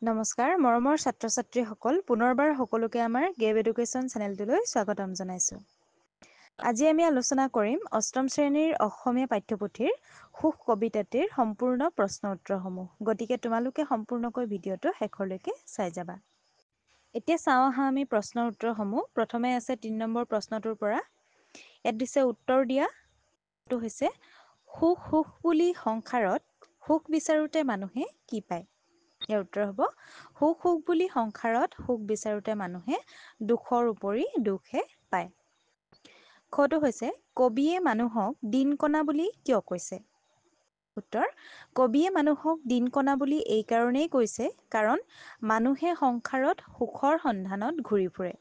নমস্কাৰ মৰমৰ ছাত্ৰ ছাত্ৰীসকল পুনৰবাৰ সকলোকে আমাৰ গেব এডুকেশ্যন চেনেলটোলৈ স্বাগতম জনাইছোঁ। আজি আমি আলোচনা কৰিম অষ্টম শ্ৰেণীৰ অসমীয়া পাঠ্যপুথিৰ সুখ কবিতাটিৰ সম্পূৰ্ণ প্ৰশ্ন উত্তৰসমূহ। গতিকে তোমালোকে সম্পূৰ্ণকৈ ভিডিঅ'টো শেষলৈকে চাই যাবা। এতিয়া চাওঁ আহা আমি প্ৰশ্নৰ উত্তৰসমূহ। প্ৰথমে আছে ৩ নম্বৰ প্ৰশ্নটোৰ পৰা। ইয়াত দিছে উত্তৰ দিয়া টো হৈছে সুখ সুখ বুলি সংসাৰত সুখ বিচাৰোঁতে মানুহে কি পায়? ইয়াৰ উত্তৰ হ'ব সুখ সুখ বুলি সংসাৰত সুখ বিচাৰোঁতে মানুহে দুখৰ উপৰি দুখহে পায়। খ টো হৈছে কবিয়ে মানুহক দিন কণা বুলি কিয় কৈছে? উত্তৰ কবিয়ে মানুহক দিন কণা বুলি এই কাৰণেই কৈছে কাৰণ মানুহে সংসাৰত সুখৰ সন্ধানত ঘূৰি ফুৰে,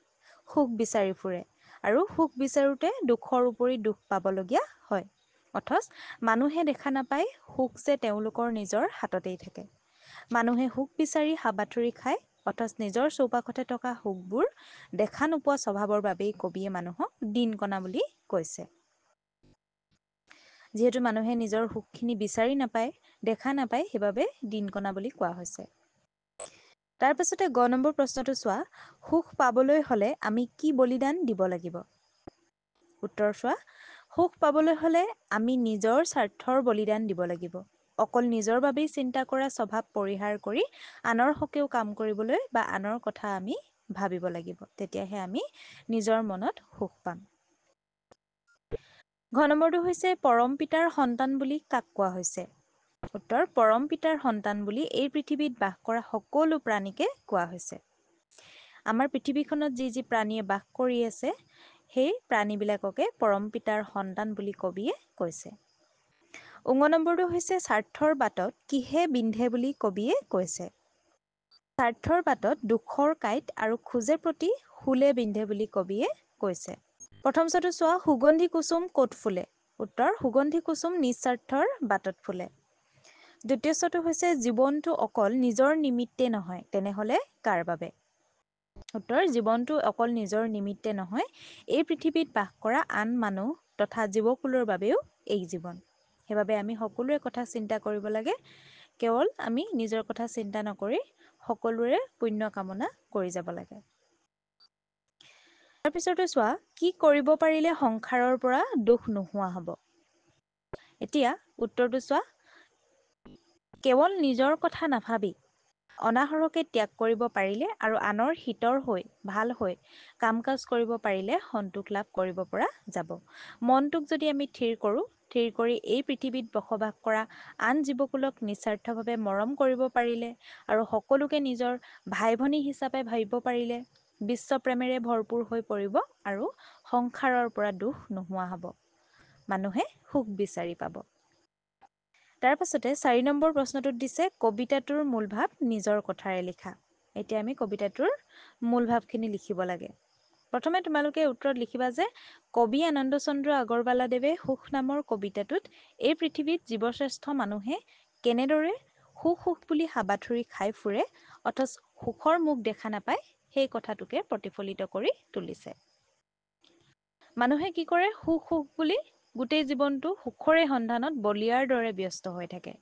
সুখ বিচাৰি ফুৰে আৰু সুখ বিচাৰোঁতে দুখৰ উপৰি দুখ পাবলগীয়া হয়। অথচ মানুহে দেখা নাপায় সুখ যে তেওঁলোকৰ নিজৰ হাততেই থাকে। মানুহে সুখ বিচাৰি হাবাথুৰি খায় অথচ নিজৰ চৌপাশতে থকা সুখবোৰ দেখা নোপোৱা স্বভাৱৰ বাবেই কবিয়ে মানুহক দিন কণা বুলি কৈছে। যিহেতু মানুহে নিজৰ সুখখিনি বিচাৰি নাপায়, দেখা নাপায় সেইবাবে দিন কণা বুলি কোৱা হৈছে। তাৰ পাছতে গ নম্বৰ প্ৰশ্নটো চোৱা সুখ পাবলৈ হলে আমি কি বলিদান দিব লাগিব? উত্তৰ চোৱা সুখ পাবলৈ হলে আমি নিজৰ স্বাৰ্থৰ বলিদান দিব লাগিব। অকল নিজৰ বাবেই চিন্তা কৰা স্বভাৱ পৰিহাৰ কৰি আনৰ হকেও কাম কৰিবলৈ বা আনৰ কথা আমি ভাবিব লাগিব। তেতিয়াহে আমি নিজৰ মনত সুখ পাম। ঘ নম্বৰটো হৈছে পৰম পিতাৰ সন্তান বুলি কাক কোৱা হৈছে? উত্তৰ পৰম পিতাৰ সন্তান বুলি এই পৃথিৱীত বাস কৰা সকলো প্ৰাণীকে কোৱা হৈছে। আমাৰ পৃথিৱীখনত যি যি প্ৰাণীয়ে বাস কৰি আছে সেই প্ৰাণীবিলাককে পৰম পিতাৰ সন্তান বুলি কবিয়ে কৈছে। উঙ নম্বৰটো হৈছে স্বাৰ্থৰ বাটত কিহে বিন্ধে বুলি কবিয়ে কৈছে? স্বাৰ্থৰ বাটত দুখৰ কাঁইট আৰু খোজে প্ৰতি শূলে বিন্ধে বুলি কবিয়ে কৈছে। প্ৰথম চাটো চোৱা সুগন্ধি কুসুম ক'ত ফুলে? উত্তৰ সুগন্ধি কুসুম নিস্বাৰ্থৰ বাটত ফুলে। দ্বিতীয় ছটো হৈছে জীৱনটো অকল নিজৰ নিমিত্তে নহয় তেনেহলে কাৰ বাবে? উত্তৰ জীৱনটো অকল নিজৰ নিমিত্তে নহয় এই পৃথিৱীত বাস কৰা আন মানুহ তথা জীৱকুলৰ বাবেও এই জীৱন। সেইবাবে আমি সকলোৰে কথা চিন্তা কৰিব লাগে। কেৱল আমি নিজৰ কথা চিন্তা নকৰি সকলোৰে পুণ্য কামনা কৰি যাব লাগে। তাৰপিছতে চোৱা কি কৰিব পাৰিলে সংসাৰৰ পৰা দুখ নোহোৱা হ'ব? এতিয়া উত্তৰটো চোৱা কেৱল নিজৰ কথা নাভাবি অনাহৰকে ত্যাগ কৰিব পাৰিলে আৰু আনৰ হিতৰ হৈ ভাল হৈ কাম কাজ কৰিব পাৰিলে সন্তোষ লাভ কৰিব পৰা যাব। মনটোক যদি আমি থিৰ কৰোঁ, থিৰ কৰি এই পৃথিৱীত বসবাস কৰা আন জীৱকুলক নিস্বাৰ্থভাৱে মৰম কৰিব পাৰিলে আৰু সকলোকে নিজৰ ভাই ভনী হিচাপে ভাবিব পাৰিলে বিশ্ব প্ৰেমেৰে ভৰপূৰ হৈ পৰিব আৰু সংসাৰৰ পৰা দুখ নোহোৱা হ'ব। মানুহে সুখ বিচাৰি পাব। তাৰ পাছতে ৪ নম্বৰ প্ৰশ্নটোত দিছে কবিতাটোৰ মূল ভাৱ নিজৰ কথাৰে লিখা। এতিয়া আমি কবিতাটোৰ মূল ভাৱখিনি লিখিব লাগে। প্ৰথমে তোমালোকে উত্তৰত লিখিবা যে কবি আনন্দ চন্দ্ৰ আগৰৱালাদেৱে সুখ নামৰ কবিতাটোত এই পৃথিৱীত জীৱশ্ৰেষ্ঠ মানুহে কেনেদৰে সুখ সুখ বুলি হাবাথুৰি খাই ফুৰে অথচ সুখৰ মুখ দেখা নাপায় সেই কথাটোকে প্ৰতিফলিত কৰি তুলিছে। মানুহে কি কৰে সুখ সুখ বুলি গোটেই জীৱনটো সুখৰে সন্ধানত বলিয়াৰ দৰে ব্যস্ত হৈ থাকে।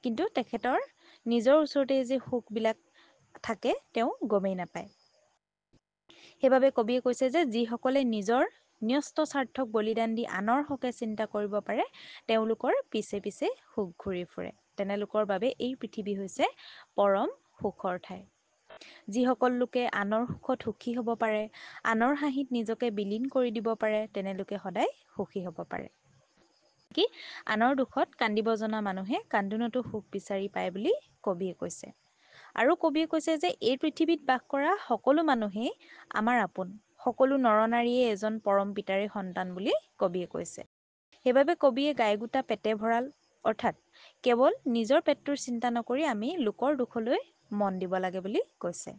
কিন্তু তেখেতৰ নিজৰ ওচৰতে যে সুখবিলাক থাকে তেওঁ গমেই নাপায়। সেইবাবে কবিয়ে কৈছে যে যিসকলে নিজৰ ন্যস্ত স্বাৰ্থক বলিদান দি আনৰ হকে চিন্তা কৰিব পাৰে তেওঁলোকৰ পিছে পিছে সুখ ঘূৰি ফুৰে। তেনেলোকৰ বাবে এই পৃথিৱী হৈছে পৰম সুখৰ ঠাই। যিসকল লোকে আনৰ সুখত সুখী হ'ব পাৰে আনৰ হাঁহিত নিজকে বিলীন কৰি দিব পাৰে তেনেলোকে সদায় সুখী হ'ব পাৰে। কি আনৰ দুখত কান্দিব জনা মানুহে কান্দোনতো সুখ বিচাৰি পায় বুলি কবিয়ে কৈছে। আৰু কবিয়ে কৈছে যে এই পৃথিৱীত বাস কৰা সকলো মানুহেই আমাৰ আপোন। সকলো নৰনাৰীয়ে এজন পৰম পিতাৰে সন্তান বুলি কবিয়ে কৈছে। সেইবাবে কবিয়ে গাই গোটা পেটে ভঁৰাল অৰ্থাৎ কেৱল নিজৰ পেটটোৰ চিন্তা নকৰি আমি লোকৰ দুখলৈ মন দিব লাগে বুলি কৈছে।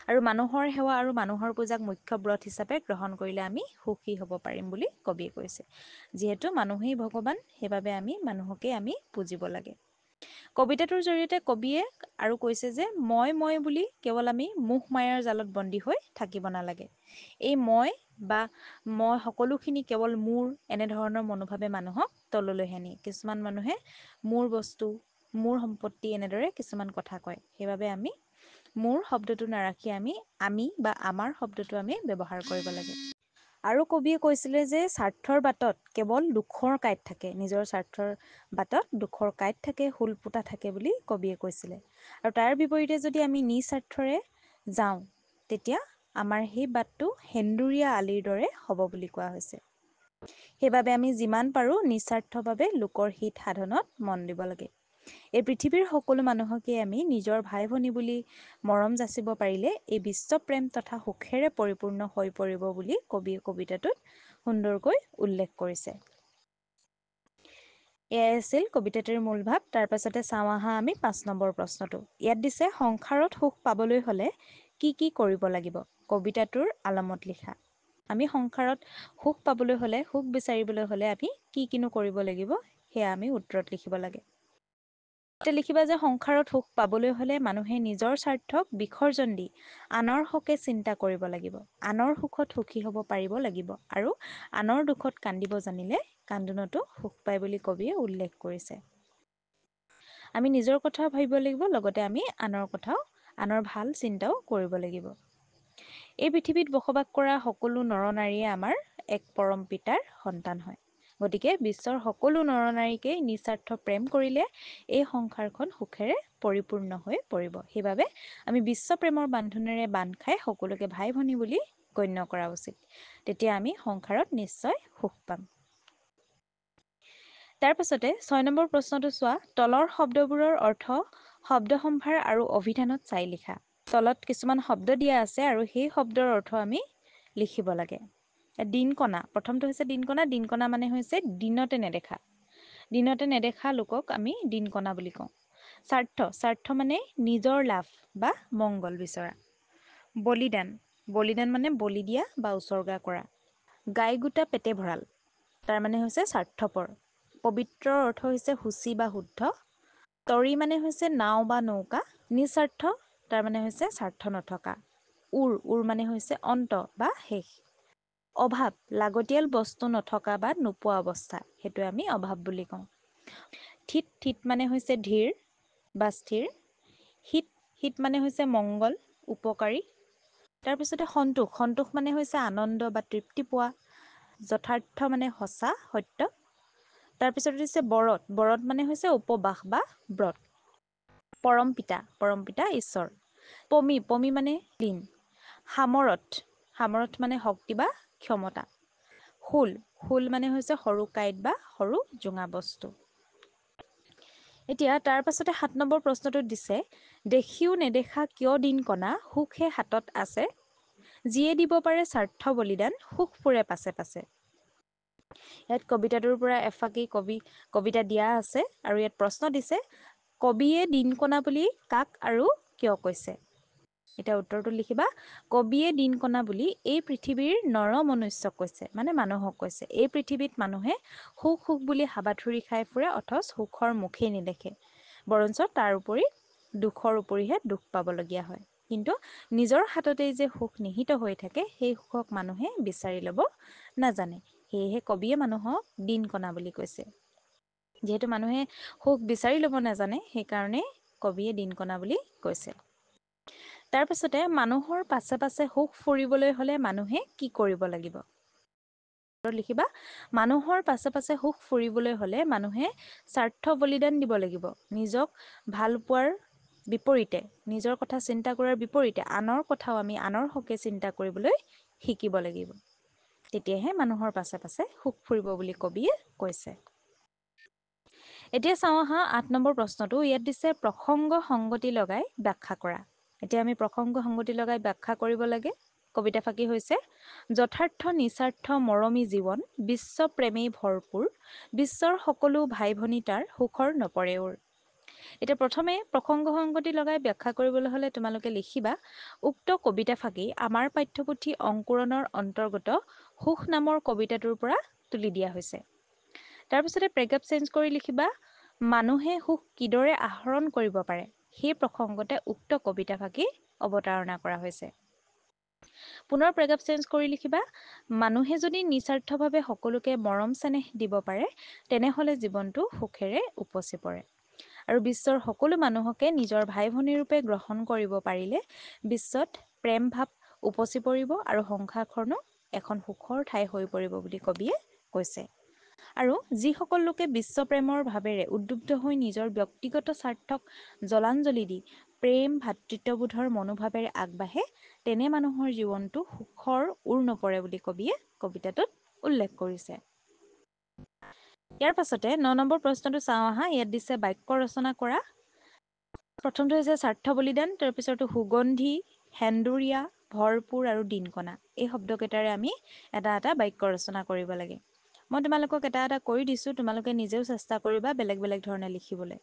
আৰু মানুহৰ সেৱা আৰু মানুহৰ পূজাক মুখ্য ব্ৰত হিচাপে গ্ৰহণ কৰিলে আমি সুখী হ'ব পাৰিম বুলি কবিয়ে কৈছে। যিহেতু মানুহেই ভগৱান সেইবাবে আমি মানুহকে আমি পুজিব লাগে। কবিতাটোৰ জৰিয়তে কবিয়ে আৰু কৈছে যে মই বুলি কেৱল আমি মোহ মায়াৰ জালত বন্দী হৈ থাকিব নালাগে। এই মই সকলোখিনি কেৱল মোৰ এনেধৰণৰ মনোভাৱে মানুহক তললৈ নিয়ে। কিছুমান মানুহে মোৰ বস্তু মোৰ সম্পত্তি এনেদৰে কিছুমান কথা কয়। সেইবাবে আমি মোৰ শব্দটো নাৰাখি আমি বা আমাৰ শব্দটো আমি ব্যৱহাৰ কৰিব লাগে। আৰু কবিয়ে কৈছিলে যে স্বাৰ্থৰ বাটত কেৱল দুখৰ কাঁইট থাকে, নিজৰ স্বাৰ্থৰ বাটত দুখৰ কাঁইট থাকে, হুল পোতা থাকে বুলি কবিয়ে কৈছিলে। আৰু তাৰ বিপৰীতে যদি আমি নিস্বাৰ্থৰে যাওঁ তেতিয়া আমাৰ সেই বাটটো সেন্দুৰীয়া আলিৰ দৰে হ'ব বুলি কোৱা হৈছে। সেইবাবে আমি যিমান পাৰোঁ নিস্বাৰ্থভাৱে লোকৰ হিত সাধনত মন দিব লাগে। এই পৃথিৱীৰ সকলো মানুহকে আমি নিজৰ ভাই ভনী বুলি মৰম যাচিব পাৰিলে এই বিশ্বপ্ৰেম তথা সুখেৰে পৰিপূৰ্ণ হৈ পৰিব বুলি কবিয়ে কবিতাটোত সুন্দৰকৈ উল্লেখ কৰিছে। এয়াই আছিল কবিতাটিৰ মূল ভাৱ। তাৰ পাছতে চাওঁ আহা আমি 5 নম্বৰ প্ৰশ্নটো। ইয়াত দিছে সংসাৰত সুখ পাবলৈ হ'লে কি কি কৰিব লাগিব? কবিতাটোৰ আলমত লিখা। আমি সংসাৰত সুখ পাবলৈ হ'লে, সুখ বিচাৰিবলৈ হ'লে আমি কি কিনো কৰিব লাগিব সেয়া আমি উত্তৰত লিখিব লাগে। এতিয়া লিখিবা যে সংসাৰত সুখ পাবলৈ হ'লে মানুহে নিজৰ স্বাৰ্থক বিসৰ্জন দি আনৰ হকে চিন্তা কৰিব লাগিব, আনৰ সুখত সুখী হ'ব পাৰিব লাগিব আৰু আনৰ দুখত কান্দিব জানিলে কান্দোনতো সুখ পায় বুলি কবিয়ে উল্লেখ কৰিছে। আমি নিজৰ কথাও ভাবিব লাগিব, লগতে আমি আনৰ কথাও, আনৰ ভাল চিন্তাও কৰিব লাগিব। এই পৃথিৱীত বসবাস কৰা সকলো নৰনাৰীয়ে আমাৰ এক পৰম পিতাৰ সন্তান হয়। গতিকে বিশ্বৰ সকলো নৰনাৰীকেই নিস্বাৰ্থ প্ৰেম কৰিলে এই সংসাৰখন সুখেৰে পৰিপূৰ্ণ হৈ পৰিব। সেইবাবে আমি বিশ্বপ্ৰেমৰ বান্ধোনেৰে বান্ধ খাই সকলোকে ভাই ভনী বুলি গণ্য কৰা উচিত। তেতিয়া আমি সংসাৰত নিশ্চয় সুখ পাম। তাৰ পাছতে 6 নম্বৰ প্ৰশ্নটো চোৱা। তলৰ শব্দবোৰৰ অৰ্থ শব্দ সম্ভাৰ আৰু অভিধানত চাই লিখা। তলত কিছুমান শব্দ দিয়া আছে আৰু সেই শব্দৰ অৰ্থ আমি লিখিব লাগে। দিনকণা, প্ৰথমটো হৈছে দিনকণা। দিনকণা মানে হৈছে দিনতে নেদেখা। দিনতে নেদেখা লোকক আমি দিনকণা বুলি কওঁ। স্বাৰ্থ, স্বাৰ্থ মানে নিজৰ লাভ বা মংগল বিচৰা। বলিদান, বলিদান মানে বলি দিয়া বা উচৰ্গা কৰা। গাই গোটা পেটে ভঁৰাল, তাৰ মানে হৈছে স্বাৰ্থপৰ। পবিত্ৰৰ অৰ্থ হৈছে শুচি বা শুদ্ধ। তৰি মানে হৈছে নাও বা নৌকা। নিস্বাৰ্থ, তাৰ মানে হৈছে স্বাৰ্থ নথকা। উৰ মানে হৈছে অন্ত বা শেষ। অভাৱ, লাগতিয়াল বস্তু নথকা বা নোপোৱা অৱস্থা, সেইটোৱে আমি অভাৱ বুলি কওঁ। থিত, থিত মানে হৈছে ধীৰ বা স্থিৰ। হিত, হিত মানে হৈছে মংগল, উপকাৰী। তাৰপিছতে সন্তোষ, সন্তোষ মানে হৈছে আনন্দ বা তৃপ্তি পোৱা। যথাৰ্থ মানে সঁচা, সত্য। তাৰপিছত হৈছে বৰত, বৰত মানে হৈছে উপবাস বা ব্ৰত। পৰম পিতা, পৰম পিতা ঈশ্বৰ। পমি, পমি মানে লীন। সামৰ্থ, সামৰ্থ মানে শক্তি বা ক্ষমতা। শূল, শূল মানে হৈছে সৰু কাঁইট বা সৰু জোঙা বস্তু। এতিয়া তাৰ পাছতে 7 নম্বৰ প্ৰশ্নটোত দিছে দেখিও নেদেখা কিয় দিনকণা সুখহে হাতত আছে, যিয়ে দিব পাৰে স্বাৰ্থ বলিদান সুখ ফুৰে পাছে পাছে। ইয়াত কবিতাটোৰ পৰা এফাকি কবিতা দিয়া আছে আৰু ইয়াত প্ৰশ্ন দিছে কবিয়ে দিনকণা বুলি কাক আৰু কিয় কৈছে? এতিয়া উত্তৰটো লিখিবা। কবিয়ে দিনকণা বুলি এই পৃথিৱীৰ নৰ মনুষ্যক কৈছে, মানে মানুহক কৈছে। এই পৃথিৱীত মানুহে সুখ সুখ বুলি হাবাথুৰি খাই ফুৰে, অথচ সুখৰ মুখেই নেদেখে। বৰঞ্চ তাৰ উপৰি দুখৰ উপৰিহে দুখ পাবলগীয়া হয়। কিন্তু নিজৰ হাততেই যে সুখ নিহিত হৈ থাকে, সেই সুখক মানুহে বিচাৰি ল'ব নাজানে। সেয়েহে কবিয়ে মানুহক দিনকণা বুলি কৈছে। যিহেতু মানুহে সুখ বিচাৰি ল'ব নাজানে, সেইকাৰণে কবিয়ে দিনকণা বুলি কৈছে। তাৰপিছতে মানুহৰ পাছে পাছে সুখ ফুৰিবলৈ হ'লে মানুহে কি কৰিব লাগিব? লিখিবা। মানুহৰ পাছে পাছে সুখ ফুৰিবলৈ হ'লে মানুহে স্বাৰ্থ বলিদান দিব লাগিব। নিজক ভাল পোৱাৰ বিপৰীতে, নিজৰ কথা চিন্তা কৰাৰ বিপৰীতে আনৰ কথাও আমি আনৰ হকে চিন্তা কৰিবলৈ শিকিব লাগিব। তেতিয়াহে মানুহৰ পাছে পাছে সুখ ফুৰিব বুলি কবিয়ে কৈছে। এতিয়া চাওঁ আহা 8 নম্বৰ প্ৰশ্নটো। ইয়াত দিছে প্ৰসংগ সংগতি লগাই ব্যাখ্যা কৰা। এতিয়া আমি প্ৰসংগ সংগতি লগাই ব্যাখ্যা কৰিব লাগে। কবিতা ফাঁকি হৈছে যথাৰ্থ নিস্বাৰ্থ মৰমী জীৱন, বিশ্ব প্ৰেমেই ভৰপূৰ, বিশ্বৰ সকলো ভাই ভনী তাৰ সুখৰ নপৰেওৰ। এতিয়া প্ৰথমে প্ৰসংগ সংগতি লগাই ব্যাখ্যা কৰিবলৈ হ'লে তোমালোকে লিখিবা উক্ত কবিতা ফাঁকি আমাৰ পাঠ্যপুথি অংকুৰণৰ অন্তৰ্গত সুখ নামৰ কবিতাটোৰ পৰা তুলি দিয়া হৈছে। তাৰপিছতে প্ৰেগেপ চেঞ্জ কৰি লিখিবা মানুহে সুখ কিদৰে আহৰণ কৰিব পাৰে, সেই প্ৰসংগতে উক্ত কবিতা ফাঁকি অৱতাৰণা কৰা হৈছে। পুনৰ প্ৰেগেপ চেঞ্জ কৰি লিখিবা মানুহে যদি নিস্বাৰ্থভাৱে সকলোকে মৰম চেনেহ দিব পাৰে, তেনেহ'লে জীৱনটো সুখেৰে উপচি পৰে। আৰু বিশ্বৰ সকলো মানুহকে নিজৰ ভাই ভনী ৰূপে গ্ৰহণ কৰিব পাৰিলে বিশ্বত প্ৰেম ভাৱ উপচি পৰিব আৰু সংসাৰখনো এখন সুখৰ ঠাই হৈ পৰিব বুলি কবিয়ে কৈছে। আৰু যিসকল লোকে বিশ্বপ্ৰেমৰ ভাৱেৰে উদ্বুদ্ধ হৈ নিজৰ ব্যক্তিগত স্বাৰ্থক জলাঞ্জলি দি প্ৰেম ভাতৃত্ববোধৰ মনোভাৱেৰে আগবাঢ়ে তেনে মানুহৰ জীৱনটো সুখৰ উৰ নপৰে বুলি কবিয়ে কবিতাটোত উল্লেখ কৰিছে। ইয়াৰ পাছতে ৯ নম্বৰ প্ৰশ্নটো চাওঁ আহা। ইয়াত দিছে বাক্য ৰচনা কৰা। প্ৰথমটো হৈছে স্বাৰ্থ বলিদান, তাৰপিছতো সুগন্ধি, সেন্দুৰীয়া, ভৰপূৰ আৰু দিনকণা। এই শব্দকেইটাৰে আমি এটা এটা বাক্য ৰচনা কৰিব লাগে। মই তোমালোকক এটা এটা কৰি দিছোঁ, তোমালোকে নিজেও চেষ্টা কৰিবা বেলেগ বেলেগ ধৰণে লিখিবলৈ।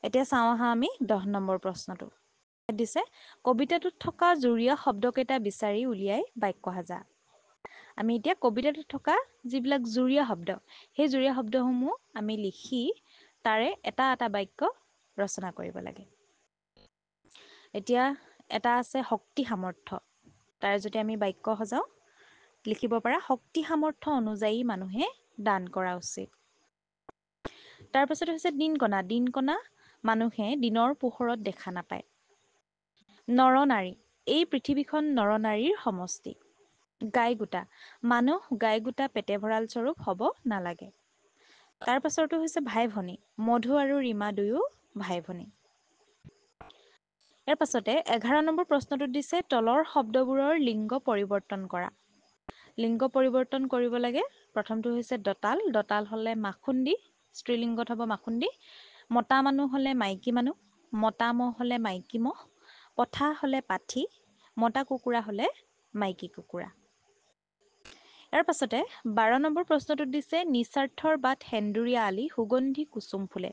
এতিয়া চাওঁ আহা আমি 10 নম্বৰ প্ৰশ্নটো। দিছে কবিতাটোত থকা জুৰীয়া শব্দকেইটা বিচাৰি উলিয়াই বাক্য সাজা। আমি এতিয়া কবিতাটোত থকা যিবিলাক জুৰীয়া শব্দ, সেই জুৰীয়া শব্দসমূহ আমি লিখি তাৰে এটা এটা বাক্য ৰচনা কৰিব লাগে। এতিয়া এটা আছে শক্তি সামৰ্থ্য, তাৰে যদি আমি বাক্য সজাওঁ লিখিব পাৰা শক্তি সামৰ্থ্য অনুযায়ী মানুহে দান কৰা উচিত। তাৰপাছত হৈছে দিনকণা। দিনকণা মানুহে দিনৰ পোহৰত দেখা নাপায়। নৰনাৰী, এই পৃথিৱীখন নৰনাৰীৰ সমষ্টি। গাই গোটা, মানুহ গাই গোটা পেটে ভঁৰাল স্বৰূপ হ'ব নালাগে। তাৰ পাছৰটো হৈছে ভাই ভনী, মধু আৰু ৰীমা দুয়ো ভাই ভনী। ইয়াৰ পাছতে 11 নম্বৰ প্ৰশ্নটোত দিছে তলৰ শব্দবোৰৰ লিংগ পৰিৱৰ্তন কৰা। লিংগ পৰিৱৰ্তন কৰিব লাগে। প্ৰথমটো হৈছে দঁতাল, দঁতাল হ'লে মাখুন্দি, স্ত্ৰীলিংগত হ'ব মাখুন্দি। মতা মানুহ হ'লে মাইকী মানুহ, মতা মহ হ'লে মাইকী মহ, পঠা হ'লে পাঠি, মতা কুকুৰা হ'লে মাইকী কুকুৰা। ইয়াৰ পাছতে 12 নম্বৰ প্ৰশ্নটোত দিছে নিস্বাৰ্থৰ বাট সেন্দুৰীয়া আলি, সুগন্ধি কুসুম ফুলে।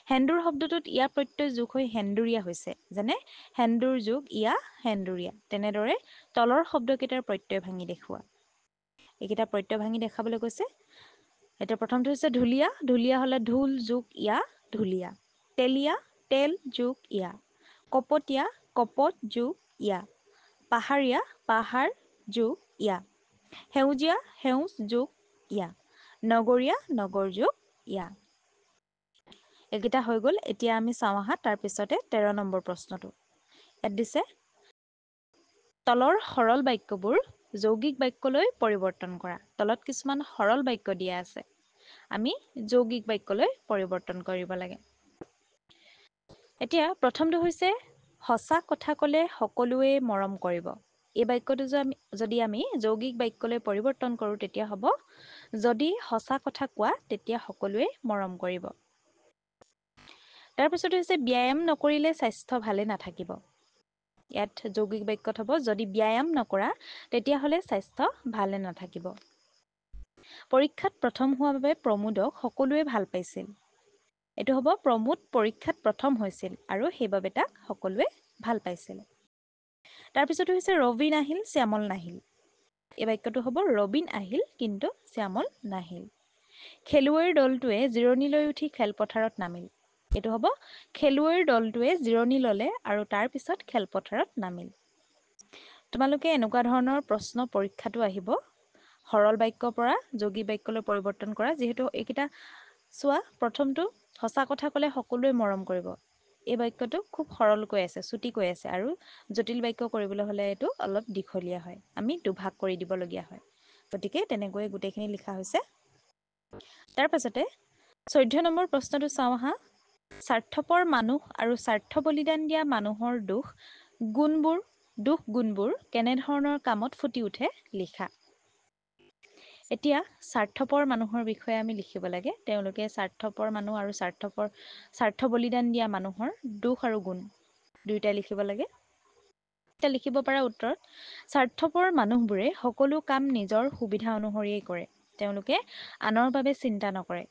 সেন্দুৰ শব্দটোত ইয়া প্ৰত্যয় যোগ হৈ সেন্দুৰীয়া হৈছে, যেনে সেন্দুৰ যোগ ইয়া সেন্দুৰীয়া। তেনেদৰে তলৰ শব্দকেইটাৰ প্ৰত্যয় ভাঙি দেখুওৱা। এইকেইটা প্ৰত্যয় ভাঙি দেখাবলৈ কৈছে। এতিয়া প্ৰথমটো হৈছে ঢুলীয়া, ঢুলীয়া হ'লে ঢোল যোগ ইয়া ঢুলীয়া। তেলীয়া, তেল যোগ ইয়া। কপটীয়া, কপট যোগ ইয়া। পাহাৰীয়া, পাহাৰ যোগ ইয়া। সেউজীয়া, সেউজ যোগ ইয়া। নগৰীয়া, নগৰ যোগ ইয়া। এইকেইটা হৈ গ'ল। এতিয়া আমি চাওঁ আহা তাৰপিছতে 13 নম্বৰ প্ৰশ্নটো। ইয়াত দিছে তলৰ সৰল বাক্যবোৰ যৌগিক বাক্যলৈ পৰিৱৰ্তন কৰা। তলত কিছুমান সৰল বাক্য দিয়া আছে, আমি যৌগিক বাক্যলৈ পৰিৱৰ্তন কৰিব লাগে। এতিয়া প্ৰথমটো হৈছে সঁচা কথা ক'লে সকলোৱে মৰম কৰিব। এই বাক্যটো যদি আমি যৌগিক বাক্যলৈ পৰিৱৰ্তন কৰোঁ তেতিয়া হ'ব যদি সঁচা কথা কোৱা তেতিয়া সকলোৱে মৰম কৰিব। তাৰপিছত হৈছে ব্যায়াম নকৰিলে স্বাস্থ্য ভালে নাথাকিব। ইয়াত যৌগিক বাক্যত হ'ব যদি ব্যায়াম নকৰা তেতিয়াহ'লে স্বাস্থ্য ভালে নাথাকিব। পৰীক্ষাত প্ৰথম হোৱা বাবে প্ৰমোদক সকলোৱে ভাল পাইছিল। এইটো হ'ব প্ৰমোদ পৰীক্ষাত প্ৰথম হৈছিল আৰু সেইবাবে তাক সকলোৱে ভাল পাইছিল। তাৰপিছতো হৈছে ৰবীন আহিল শ্যামল নাহিল। এই বাক্যটো হ'ব ৰবীন আহিল কিন্তু শ্যামল নাহিল। খেলুৱৈৰ দলটোৱে জিৰণি লৈ উঠি খেলপথাৰত নামিল। এইটো হ'ব খেলুৱৈৰ দলটোৱে জিৰণি ল'লে আৰু তাৰ পিছত খেলপথাৰত নামিল। তোমালোকে এনেকুৱা ধৰণৰ প্ৰশ্ন পৰীক্ষাটো আহিব সৰল বাক্যৰ পৰা যৌগিক বাক্যলৈ পৰিৱৰ্তন কৰা। যিহেতু এইকেইটা চোৱা, প্ৰথমটো সঁচা কথা ক'লে সকলোৱে মৰম কৰিব। এই বাক্যটো খুব সৰলকৈ আছে, চুটিকৈ আছে আৰু জটিল বাক্য কৰিবলৈ হ'লে এইটো অলপ দীঘলীয়া হয়, আমি দুভাগ কৰি দিবলগীয়া হয়। গতিকে তেনেকৈয়ে গোটেইখিনি লিখা হৈছে। তাৰ পাছতে 14 নম্বৰ প্ৰশ্নটো চাওঁ আহা। স্বাৰ্থপৰ মানুহ আৰু স্বাৰ্থ বলিদান দিয়া মানুহৰ দুখ গুণবোৰ কেনেধৰণৰ কামত ফুটি উঠে লিখা। এতিয়া স্বাৰ্থপৰ মানুহৰ বিষয়ে আমি লিখিব লাগে। তেওঁলোকে স্বাৰ্থপৰ মানুহ আৰু স্বাৰ্থ বলিদান দিয়া মানুহৰ দুখ আৰু গুণ দুয়োটাই লিখিব লাগে। এতিয়া লিখিব পৰা উত্তৰত স্বাৰ্থপৰ মানুহবোৰে সকলো কাম নিজৰ সুবিধা অনুসৰিয়েই কৰে। তেওঁলোকে আনৰ বাবে চিন্তা নকৰে।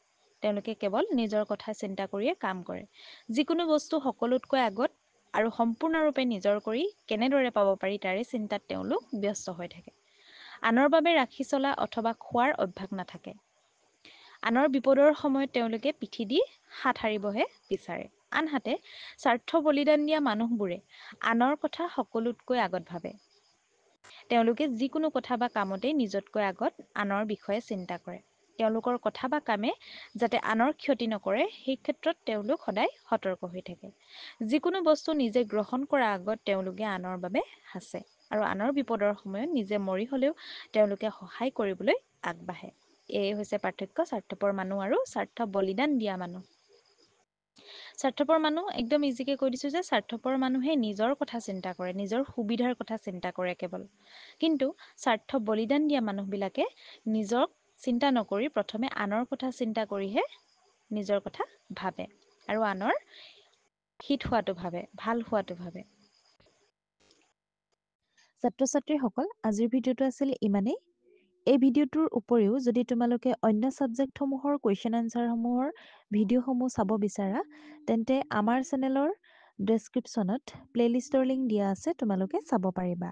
তেওঁলোকে কেৱল নিজৰ কথা চিন্তা কৰিয়ে কাম কৰে। যিকোনো বস্তু সকলোতকৈ আগত আৰু সম্পূৰ্ণৰূপে নিজৰ কৰি কেনেদৰে পাব পাৰি তাৰে চিন্তাত তেওঁলোক ব্যস্ত হৈ থাকে। আনৰ বাবে ৰাখি চলা অথবা খোৱাৰ অভ্যাস নাথাকে। আনৰ বিপদৰ সময়ত তেওঁলোকে পিঠি দি হাত সাৰিবহে বিচাৰে। আনহাতে স্বাৰ্থ বলিদান দিয়া মানুহবোৰে আনৰ কথা সকলোতকৈ আগত ভাবে। তেওঁলোকে যিকোনো কথা বা কামতেই নিজতকৈ আগত আনৰ বিষয়ে চিন্তা কৰে। তেওঁলোকৰ কথা বা কামে যাতে আনৰ ক্ষতি নকৰে সেই ক্ষেত্ৰত তেওঁলোক সদায় সতৰ্ক হৈ থাকে। যিকোনো বস্তু নিজে গ্ৰহণ কৰাৰ আগত তেওঁলোকে আনৰ বাবে সাঁচে আৰু আনৰ বিপদৰ সময়ত নিজে মৰি হ'লেও তেওঁলোকে সহায় কৰিবলৈ আগবাঢ়ে। এই হৈছে পাৰ্থক্য স্বাৰ্থপৰ মানুহ আৰু স্বাৰ্থ বলিদান দিয়া মানুহ। স্বাৰ্থপৰ মানুহ একদম ইজিকে কৈ দিছোঁ যে স্বাৰ্থপৰ মানুহে নিজৰ কথা চিন্তা কৰে, নিজৰ সুবিধাৰ কথা চিন্তা কৰে কেৱল। কিন্তু স্বাৰ্থ বলিদান দিয়া মানুহবিলাকে নিজক চিন্তা নকৰি প্ৰথমে আনৰ কথা চিন্তা কৰিহে নিজৰ কথা ভাবে আৰু আনৰ হিত হোৱাটো ভাবে, ভাল হোৱাটো ভাবে। ছাত্ৰ ছাত্ৰীসকল, আজিৰ ভিডিঅ'টো আছিল ইমানেই। এই ভিডিঅ'টোৰ উপৰিও যদি তোমালোকে অন্য ছাবজেক্টসমূহৰ কুৱেশ্যন এনচাৰসমূহৰ ভিডিঅ'সমূহ চাব বিচাৰা তেন্তে আমাৰ চেনেলৰ ডেছক্ৰিপশ্যনত প্লে'লিষ্টৰ লিংক দিয়া আছে, তোমালোকে চাব পাৰিবা।